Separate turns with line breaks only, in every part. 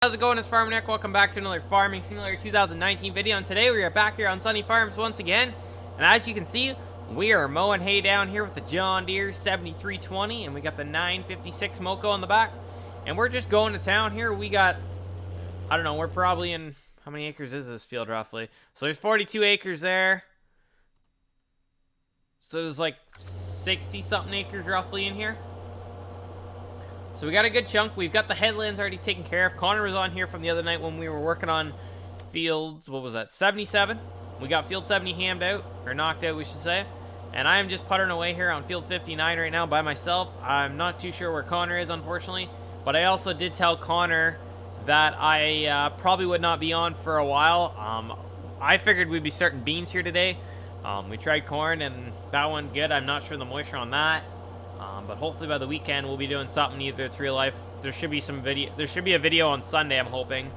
How's it going? It's Farmer Nick. Welcome back to another Farming Simulator 2019 video, and today we are back here on Sunny Farms once again. And as you can see, we are mowing hay down here with the John Deere 7320, and we got the 956 Moco on the back. And we're just going to town here. We got, I don't know, we're probably in, how many acres is this field roughly? So there's 42 acres there. So there's like 60 something acres roughly in here. So we got a good chunk. We've got the headlands already taken care of. Connor was on here from the other night when we were working on fields, what was that, 77. We got field 70 hammed out, or knocked out we should say. And I am just puttering away here on field 59 right now by myself. I'm not too sure where Connor is, unfortunately. But I also did tell Connor that I probably would not be on for a while. I figured we'd be starting beans here today. We tried corn and that went good. I'm not sure the moisture on that. But hopefully by the weekend we'll be doing something. Either it's real life. There should be some video. There should be a video on Sunday, I'm hoping.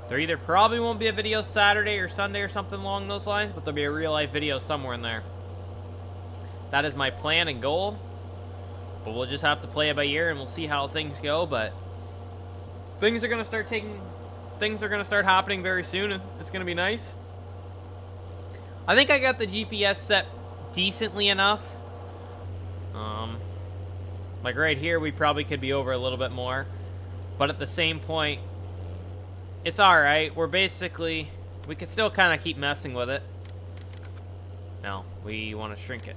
There either probably won't be a video Saturday or Sunday or something along those lines, but there'll be a real life video somewhere in there. That is my plan and goal. But we'll just have to play it by ear and we'll see how things go. But things are gonna start happening very soon. It's gonna be nice. I think I got the GPS set decently enough. Like right here, we probably could be over a little bit more. But at the same point, it's alright. We're basically, we could still kind of keep messing with it. No, we want to shrink it.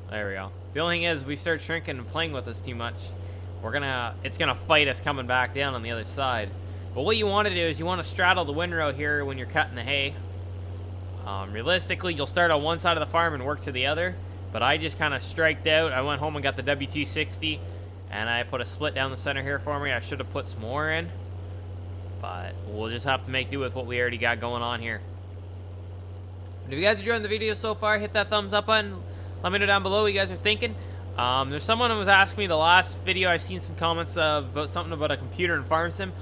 There we go. The only thing is, we start shrinking and playing with this too much, it's gonna fight us coming back down on the other side. But what you want to do is you want to straddle the windrow here when you're cutting the hay. Realistically, you'll start on one side of the farm and work to the other. But I just kind of striked out. I went home and got the W260, and I put a split down the center here for me. I should have put some more in, but we'll just have to make do with what we already got going on here. But if you guys are enjoying the video so far, hit that thumbs up button. Let me know down below what you guys are thinking. There's someone who was asking me the last video. I've seen some comments about something about a computer and Farm Sim.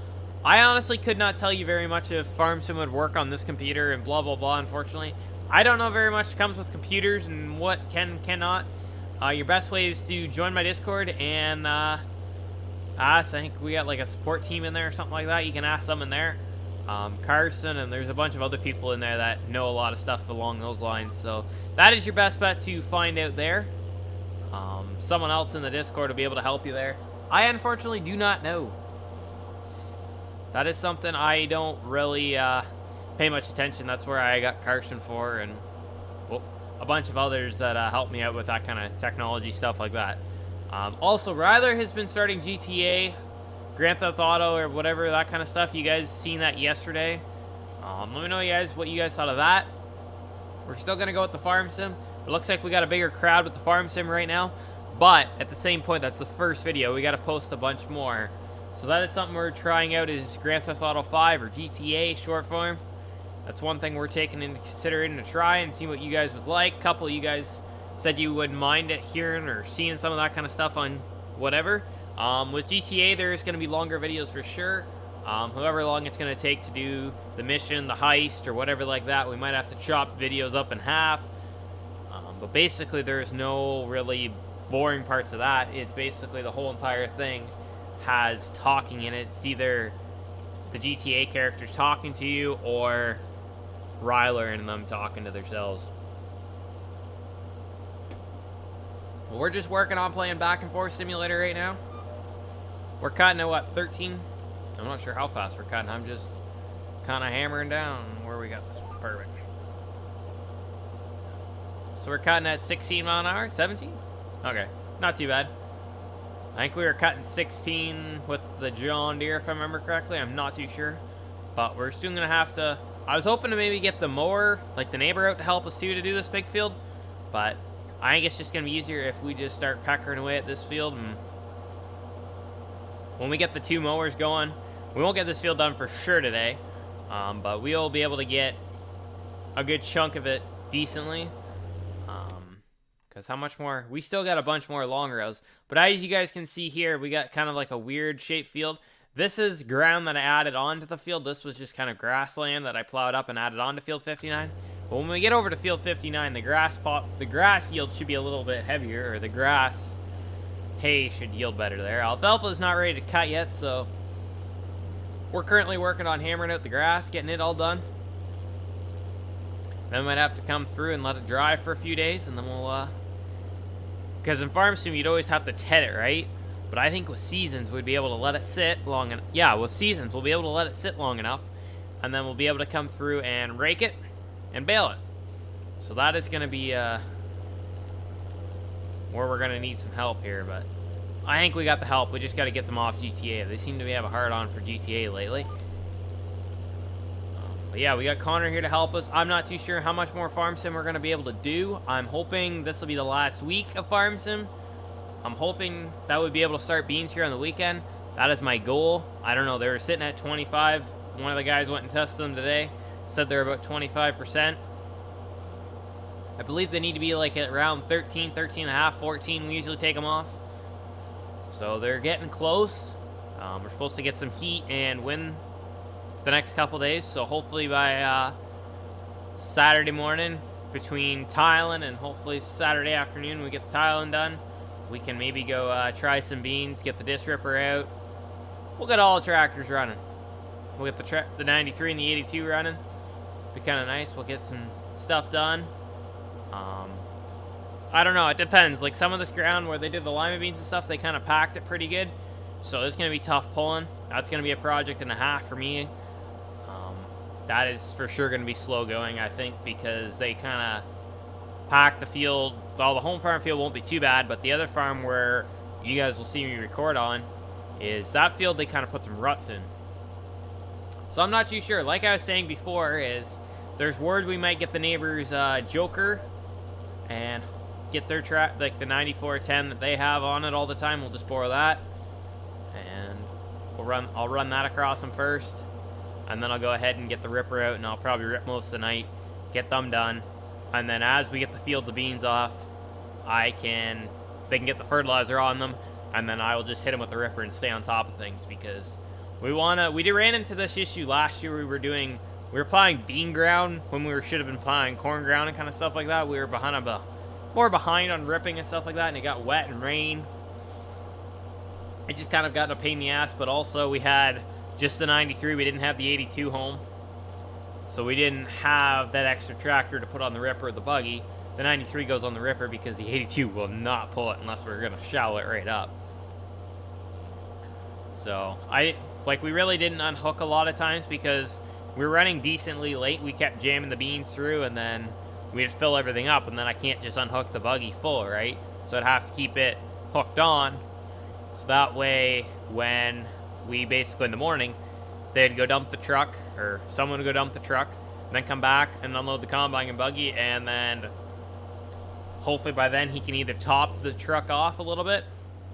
I honestly could not tell you very much if Farm Sim would work on this computer and blah, blah, blah, unfortunately. I don't know very much comes with computers and what can and cannot. Your best way is to join my Discord and ask. I think we got like a support team in there or something like that. You can ask them in there. Carson, and there's a bunch of other people in there that know a lot of stuff along those lines. So that is your best bet to find out there. Someone else in the Discord will be able to help you there. I unfortunately do not know. That is something I don't really pay much attention. That's where I got Carson for, and well, a bunch of others that help me out with that kind of technology stuff like that. Also, Ryler has been starting GTA, Grand Theft Auto, or whatever, that kind of stuff. You guys seen that yesterday. Let me know, what you guys thought of that. We're still gonna go with the Farm Sim. It looks like we got a bigger crowd with the Farm Sim right now, but at the same point, that's the first video. We got to post a bunch more. So that is something we're trying out, is Grand Theft Auto 5 or GTA short form. That's one thing we're taking into consideration to try and see what you guys would like. A couple of you guys said you wouldn't mind it hearing or seeing some of that kind of stuff on whatever. With GTA, there's going to be longer videos for sure. However long it's going to take to do the mission, the heist, or whatever like that, we might have to chop videos up in half. But basically, there's no really boring parts of that. It's basically the whole entire thing has talking in it. It's either the GTA characters talking to you or Ryler and them talking to themselves. Well, we're just working on playing back and forth simulator right now. We're cutting at what, 13? I'm not sure how fast we're cutting. I'm just kind of hammering down where we got this one. Perfect. So we're cutting at 16 mile an hour? 17? Okay, not too bad. I think we were cutting 16 with the John Deere, if I remember correctly. I'm not too sure. But we're still going to have to... I was hoping to maybe get the mower, like the neighbor, out to help us too to do this big field. But I think it's just going to be easier if we just start peckering away at this field. And when we get the two mowers going, we won't get this field done for sure today. But we'll be able to get a good chunk of it decently. Because how much more? We still got a bunch more long rows. But as you guys can see here, we got kind of like a weird shaped field. This is ground that I added onto the field. This was just kind of grassland that I plowed up and added onto field 59. But when we get over to field 59, the grass yield should be a little bit heavier, or the grass hay should yield better there. Alfalfa is not ready to cut yet, so We're currently working on hammering out the grass, getting it all done. Then we might have to come through and let it dry for a few days, and then we'll, because in farm sim, you'd always have to ted it, right? But I think with seasons, we'd be able to let it sit long enough. Yeah, with seasons, we'll be able to let it sit long enough, and then we'll be able to come through and rake it and bale it. So that is going to be, where we're going to need some help here, but I think we got the help. We just got to get them off GTA. They seem to have a hard-on for GTA lately. But yeah, we got Connor here to help us. I'm not too sure how much more Farm Sim we're going to be able to do. I'm hoping this will be the last week of Farm Sim. I'm hoping that we'd be able to start beans here on the weekend. That is my goal. I don't know. They were sitting at 25. One of the guys went and tested them today. Said they're about 25%. I believe they need to be like at around 13, 13 and a half, 14. We usually take them off. So they're getting close. We're supposed to get some heat and wind the next couple days, so hopefully by Saturday morning, between tiling and hopefully Saturday afternoon, we get the tiling done. We can maybe go try some beans, get the disc ripper out. We'll get all the tractors running. We'll get the 93 and the 82 running. Be kind of nice. We'll get some stuff done. I don't know. It depends. Like some of this ground where they did the lima beans and stuff, they kind of packed it pretty good. So it's going to be tough pulling. That's going to be a project and a half for me. That is for sure going to be slow going, I think, because they kind of pack the field. Well, the home farm field won't be too bad, but the other farm where you guys will see me record on is that field they kind of put some ruts in. So I'm not too sure. Like I was saying before, is there's word we might get the neighbor's Joker and get their track, like the 9410 that they have on it all the time. We'll just borrow that, and I'll run that across them first. And then I'll go ahead and get the ripper out, and I'll probably rip most of the night, get them done. And then as we get the fields of beans off, they can get the fertilizer on them, and then I will just hit them with the ripper and stay on top of things, because we ran into this issue last year. We were plowing bean ground when we should have been plowing corn ground and kind of stuff like that. We were more behind on ripping and stuff like that, and it got wet and rain. It just kind of got a pain in the ass, but also we had just the 93. We didn't have the 82 home. So we didn't have that extra tractor to put on the ripper or the buggy. The 93 goes on the ripper because the 82 will not pull it unless we're going to shallow it right up. So we really didn't unhook a lot of times because we were running decently late. We kept jamming the beans through, and then we'd fill everything up, and then I can't just unhook the buggy full, right? So I'd have to keep it hooked on. So that way, when we basically in the morning, they'd go dump the truck, or someone would go dump the truck, and then come back and unload the combine and buggy, and then hopefully by then he can either top the truck off a little bit,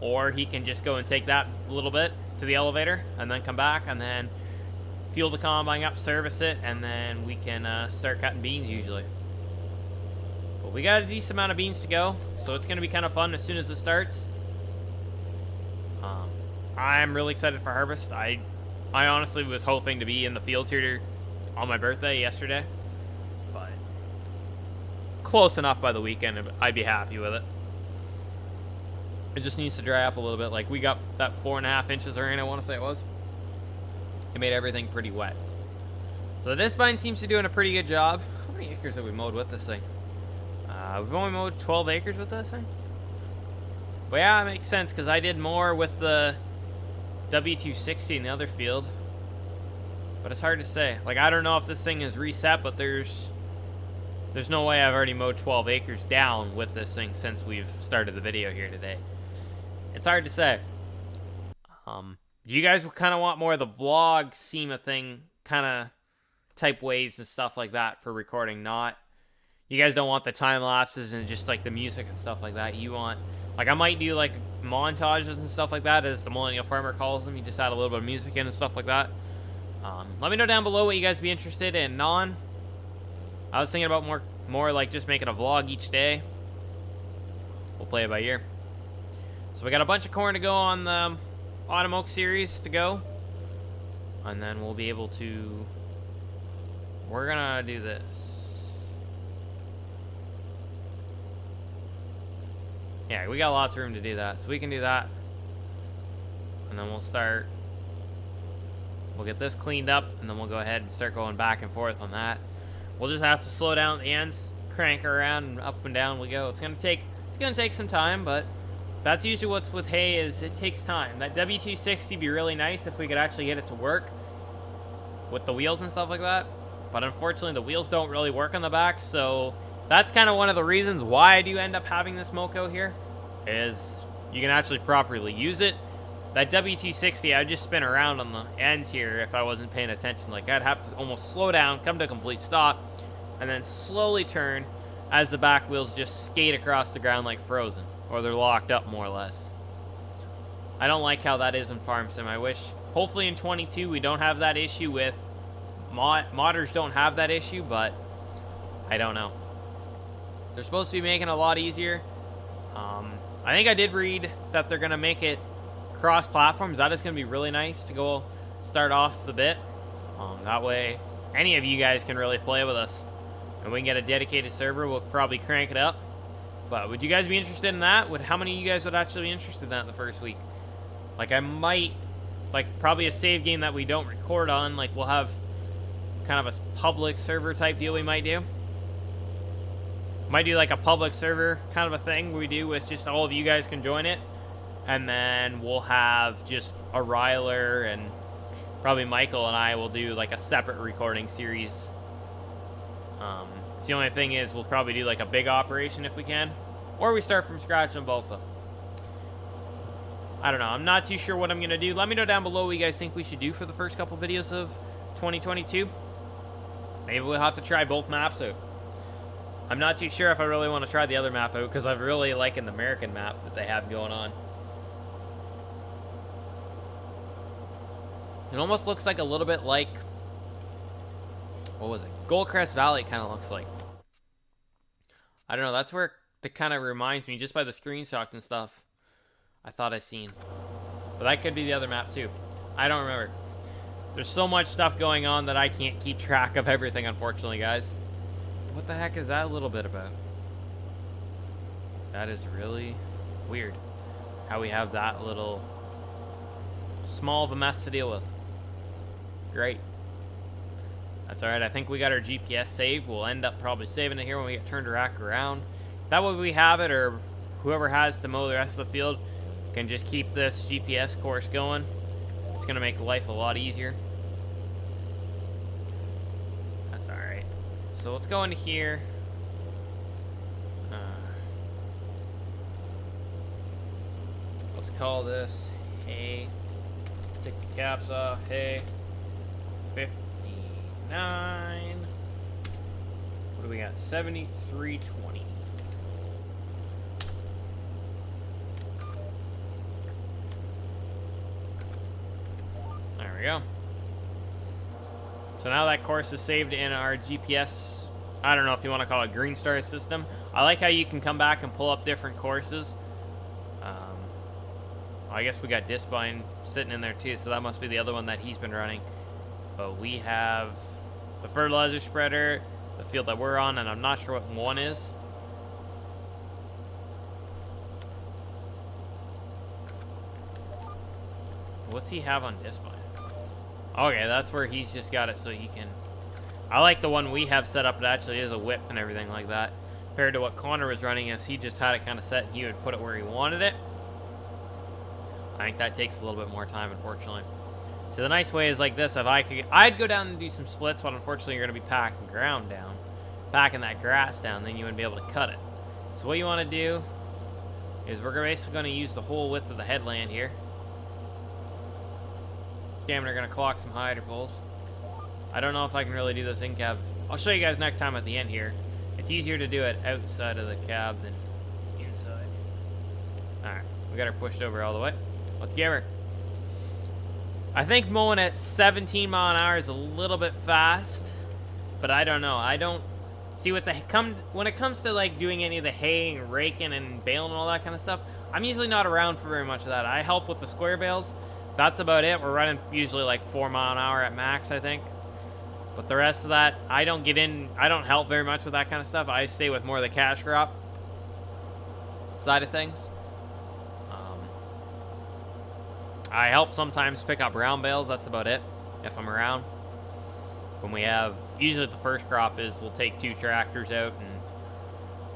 or he can just go and take that a little bit to the elevator, and then come back, and then fuel the combine up, service it, and then we can start cutting beans usually. But we got a decent amount of beans to go, so it's going to be kind of fun as soon as it starts. I'm really excited for harvest. I honestly was hoping to be in the fields here on my birthday yesterday, but close enough by the weekend, I'd be happy with it. It just needs to dry up a little bit. Like we got that 4.5 inches of rain, I want to say it was. It made everything pretty wet. So the disc vine seems to be doing a pretty good job. How many acres have we mowed with this thing? We've only mowed 12 acres with this thing. But yeah, it makes sense because I did more with the W260 in the other field. But it's hard to say. Like, I don't know if this thing is reset, but there's no way I've already mowed 12 acres down with this thing since we've started the video here today. It's hard to say. You guys kind of want more of the vlog SEMA thing kind of type ways and stuff like that for recording, not... You guys don't want the time lapses and just like the music and stuff like that. You want... Like, I might do, like, montages and stuff like that, as the Millennial Farmer calls them. You just add a little bit of music in and stuff like that. Let me know down below what you guys be interested in. I was thinking about more like just making a vlog each day. We'll play it by ear. So we got a bunch of corn to go on the Autumn Oak series to go. And then we'll be able to... We're gonna do this. Yeah, we got lots of room to do that, so we can do that. And then we'll start We'll get this cleaned up, and then we'll go ahead and start going back and forth on that. We'll just have to slow down at the ends, crank her around, and up and down we go. It's gonna take some time, but that's usually what's with hay, is it takes time. That W260 would be really nice if we could actually get it to work with the wheels and stuff like that. But unfortunately, the wheels don't really work on the back, so that's kind of one of the reasons why I do end up having this Moco here, is you can actually properly use it. That W260, I'd just spin around on the ends here if I wasn't paying attention. Like, I'd have to almost slow down, come to a complete stop, and then slowly turn as the back wheels just skate across the ground like Frozen. Or they're locked up, more or less. I don't like how that is in Farm Sim. I wish, hopefully in 22, we don't have that issue with... modders don't have that issue, but I don't know. They're supposed to be making it a lot easier. I think I did read that they're going to make it cross-platforms. That is going to be really nice to go start off the bit. That way, any of you guys can really play with us. And we can get a dedicated server. We'll probably crank it up. But would you guys be interested in that? How many of you guys would actually be interested in that the first week? Like, I might, like, probably a save game that we don't record on. Like, we'll have kind of a public server type deal we might do. Might do like a public server kind of a thing we do with just all of you guys can join it. And then we'll have just a Ryler and probably Michael and I will do like a separate recording series. The only thing is we'll probably do like a big operation if we can. Or we start from scratch on both of them. I don't know. I'm not too sure what I'm going to do. Let me know down below what you guys think we should do for the first couple videos of 2022. Maybe we'll have to try both maps out. I'm not too sure if I really want to try the other map out because I'm really liking the American map that they have going on. It almost looks like a little bit like... what was it? Goldcrest Valley kind of looks like. I don't know. That's where it kind of reminds me just by the screenshot and stuff I thought I seen. But that could be the other map too. I don't remember. There's so much stuff going on that I can't keep track of everything, unfortunately, guys. What the heck is that a little bit about? That is really weird. How we have that little small of a mess to deal with. Great. That's alright. I think we got our GPS saved. We'll end up probably saving it here when we get turned back around. That way we have it, or whoever has to mow the rest of the field can just keep this GPS course going. It's going to make life a lot easier. That's alright. So let's go into here. Let's call this hay. Take the caps off. Hay. 59. What do we got? 7320. There we go. So now that course is saved in our GPS. I don't know if you want to call it Green Star system. I like how you can come back and pull up different courses. I guess we got Disbine sitting in there too, so that must be the other one that he's been running. But we have the fertilizer spreader, the field that we're on, and I'm not sure what one is. What's he have on Disbine? Okay, that's where he's just got it so he can... I like the one we have set up that actually is a whip and everything like that. Compared to what Connor was running, as he just had it kind of set and he would put it where he wanted it. I think that takes a little bit more time, unfortunately. So the nice way is like this. If I could, I'd go down and do some splits, but unfortunately you're going to be packing ground down. Packing that grass down, then you wouldn't be able to cut it. So what you want to do is we're basically going to use the whole width of the headland here. Damn, they're going to clock some hider poles. I don't know if I can really do this in cab. I'll show you guys next time at the end here. It's easier to do it outside of the cab than inside. Alright, we got her pushed over all the way. Let's give her. I think mowing at 17 mile an hour is a little bit fast, but I don't know. I don't see when it comes to like doing any of the hay and raking and baling and all that kind of stuff. I'm usually not around for very much of that. I help with the square bales. That's about it. We're running usually like 4 mile an hour at max, I think. But the rest of that, I don't get in. I don't help very much with that kind of stuff. I stay with more of the cash crop side of things. I help sometimes pick up round bales. That's about it. if I'm around. When we have, usually the first crop is we'll take 2 tractors out and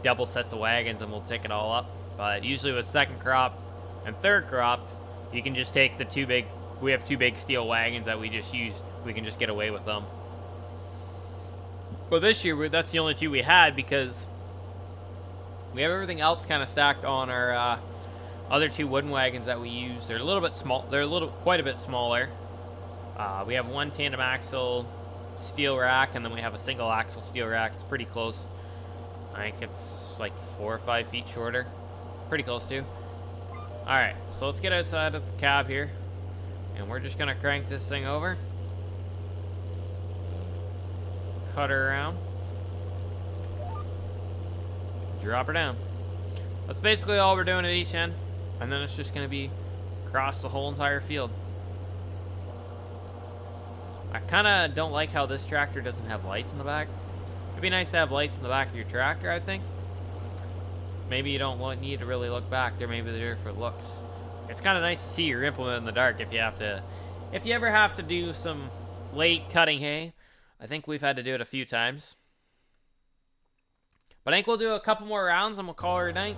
double sets of wagons and we'll take it all up. But usually with second crop and third crop, you can just take the 2 big, we have 2 big steel wagons that we just use, we can just get away with them. But this year, that's the only 2 we had because we have everything else kind of stacked on our other 2 wooden wagons that we use. They're a little bit small, they're quite a bit smaller. We have 1 tandem axle steel rack, and then we have a single axle steel rack. It's pretty close. I think it's like 4 or 5 feet shorter. Pretty close to. Alright, so let's get outside of the cab here. And we're just going to crank this thing over. Cut her around. Drop her down. That's basically all we're doing at each end. And then it's just going to be across the whole entire field. I kind of don't like how this tractor doesn't have lights in the back. It'd be nice to have lights in the back of your tractor, I think. Maybe you don't need to really look back there. Maybe they're for looks. It's kind of nice to see your implement in the dark if you have to. If you ever have to do some late cutting hay. I think we've had to do it a few times. But I think we'll do a couple more rounds and we'll call her a night.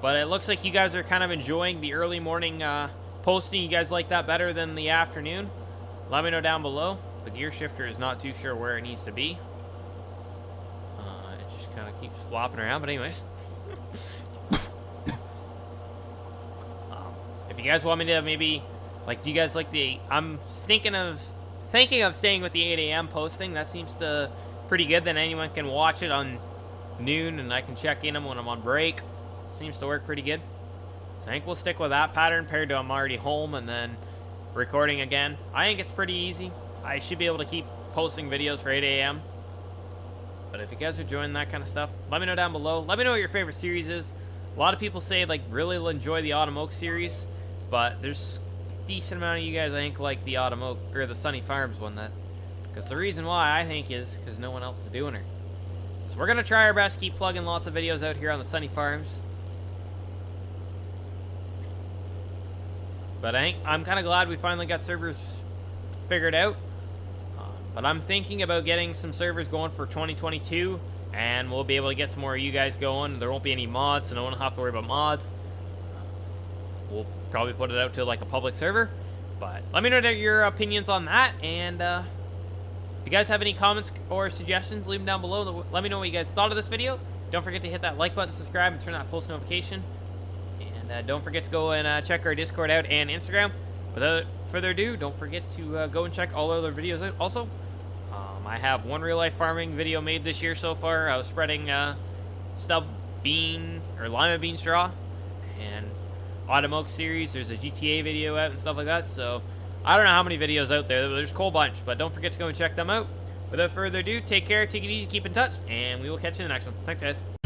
But it looks like you guys are kind of enjoying the early morning posting. You guys like that better than the afternoon? Let me know down below. The gear shifter is not too sure where it needs to be. It just kind of keeps flopping around. But anyways. If you guys want me to maybe, like, do you guys like the, I'm thinking of staying with the 8 a.m. posting. That seems to pretty good. Then anyone can watch it on noon and I can check in them when I'm on break. Seems to work pretty good. So I think we'll stick with that pattern paired to I'm already home and then recording again. I think it's pretty easy. I should be able to keep posting videos for 8 a.m. But if you guys are enjoying that kind of stuff, let me know down below. Let me know what your favorite series is. A lot of people say, like, really enjoy the Autumn Oak series, but there's a decent amount of you guys I think like the Autumn Oak or the Sunny Farms one. That because the reason why I think is because no one else is doing her. So we're gonna try our best to keep plugging lots of videos out here on the Sunny Farms. But I'm kind of glad we finally got servers figured out. But I'm thinking about getting some servers going for 2022, and we'll be able to get some more of you guys going. There won't be any mods, so no one will have to worry about mods. We'll probably put it out to like a public server. But let me know your opinions on that, and if you guys have any comments or suggestions, leave them down below. Let me know what you guys thought of this video. Don't forget to hit that like button, subscribe, and turn that post notification. Don't forget to go and check our Discord out and Instagram. Without further ado, don't forget to go and check all other videos out. Also, I have 1 real life farming video made this year so far. I was spreading stub bean or lima bean straw and Autumn Oak series. There's a GTA video out and stuff like that. So I don't know how many videos out there. There's a whole bunch, but don't forget to go and check them out. Without further ado, take care, take it easy, keep in touch, and we will catch you in the next one. Thanks, guys.